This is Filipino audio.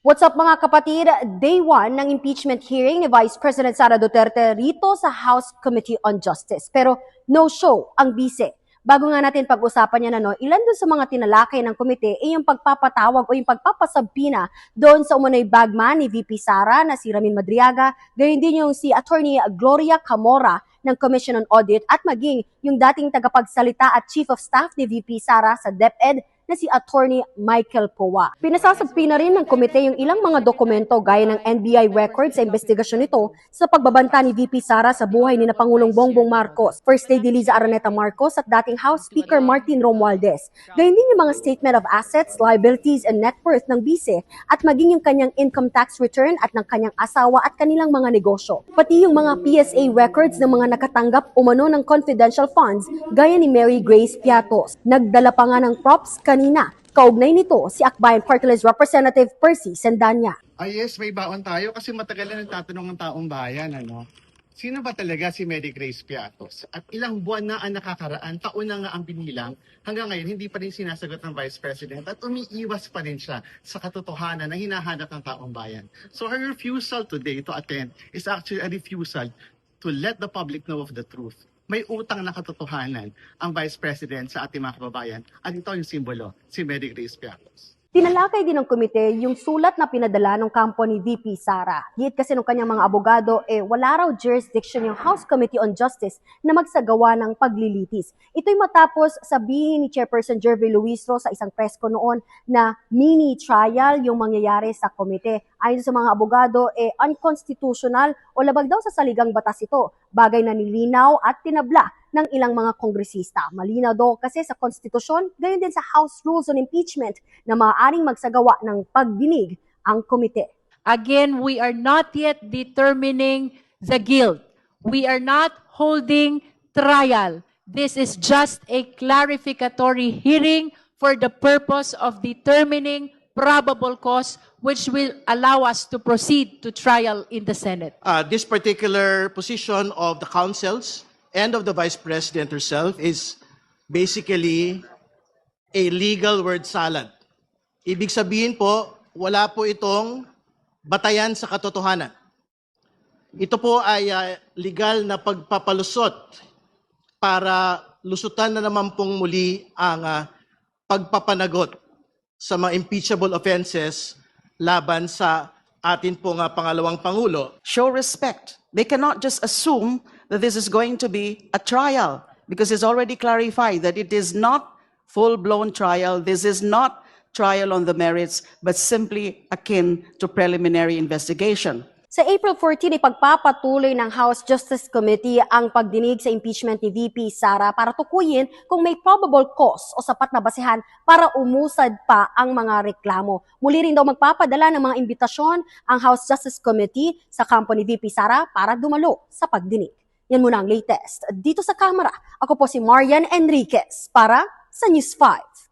What's up mga kapatid? Day 1 ng impeachment hearing ni Vice President Sara Duterte rito sa House Committee on Justice. Pero no show ang bise. Bago nga natin pag-usapan yan, ilan dun sa mga tinalakay ng komite ay yung pagpapatawag o yung pagpapasabpina doon sa umunoy bagman ni VP Sara na si Ramin Madriaga, gayon din yung si Attorney Gloria Camora ng Commission on Audit at maging yung dating tagapagsalita at Chief of Staff ni VP Sara sa DepEd na si Attorney Michael Powa. Pinasasagpi na rin ng komite yung ilang mga dokumento gaya ng NBI records sa investigasyon nito sa pagbabanta ni VP Sara sa buhay ni na Pangulong Bongbong Marcos, First Lady Liza Araneta Marcos at dating House Speaker Martin Romualdez. Gayun din yung mga statement of assets, liabilities, and net worth ng bise at maging yung kanyang income tax return at ng kanyang asawa at kanilang mga negosyo. Pati yung mga PSA records ng mga nakatanggap umano ng confidential funds gaya ni Mary Grace Piatos. Nagdala pa nga ng props kanina. Kaugnay nito si Akbayan Party List Representative Percy Sendanya. Yes, may baon tayo kasi matagal na nagtatanong ng taong bayan, Sino ba talaga si Mary Grace Piatos? At ilang buwan na ang nakakaraan, taon na nga ang binilang, hanggang ngayon hindi pa rin sinasagot ng Vice President at umiiwas pa rin siya sa katotohanan na hinahanap ng taong bayan. So her refusal today to attend is actually a refusal to let the public know of the truth. May utang na katotohanan ang Vice President sa ating mga kababayan at ito yung simbolo, si Mary Grace Piatos. Tinalakay din ng komite yung sulat na pinadala ng kampo ni VP Sara. Hit kasi ng kanyang mga abogado, wala raw jurisdiction yung House Committee on Justice na magsagawa ng paglilitis. Ito'y matapos sabihin ni Chairperson Jervy Luistro sa isang press ko noon na mini trial yung mangyayari sa komite. Ayon sa mga abogado, unconstitutional o labag daw sa saligang batas ito. Bagay na nilinaw at tinabla ng ilang mga kongresista. Malinaw daw kasi sa konstitusyon, gayon din sa House Rules on Impeachment na maaaring magsagawa ng pagdinig ang komite. Again, we are not yet determining the guilt. We are not holding trial. This is just a clarificatory hearing for the purpose of determining probable cause which will allow us to proceed to trial in the Senate. This particular position of the councils and of the Vice President herself is basically a legal word salad. Ibig sabihin po, wala po itong batayan sa katotohanan. Ito po ay legal na pagpapalusot para lusutan na naman pong muli ang pagpapanagot sa mga impeachable offenses laban sa atin pong pangalawang Pangulo. Show respect. They cannot just assume that this is going to be a trial because it's already clarified that it is not full-blown trial. This is not trial on the merits, but simply akin to preliminary investigation. Sa April 14, ipagpapatuloy ng House Justice Committee ang pagdinig sa impeachment ni VP Sara para tukuyin kung may probable cause o sapat na basehan para umusad pa ang mga reklamo. Muli rin daw magpapadala ng mga imbitasyon ang House Justice Committee sa kampo ni VP Sara para dumalo sa pagdinig. Yan muna ang latest. Dito sa kamera, ako po si Marian Enriquez para sa News 5.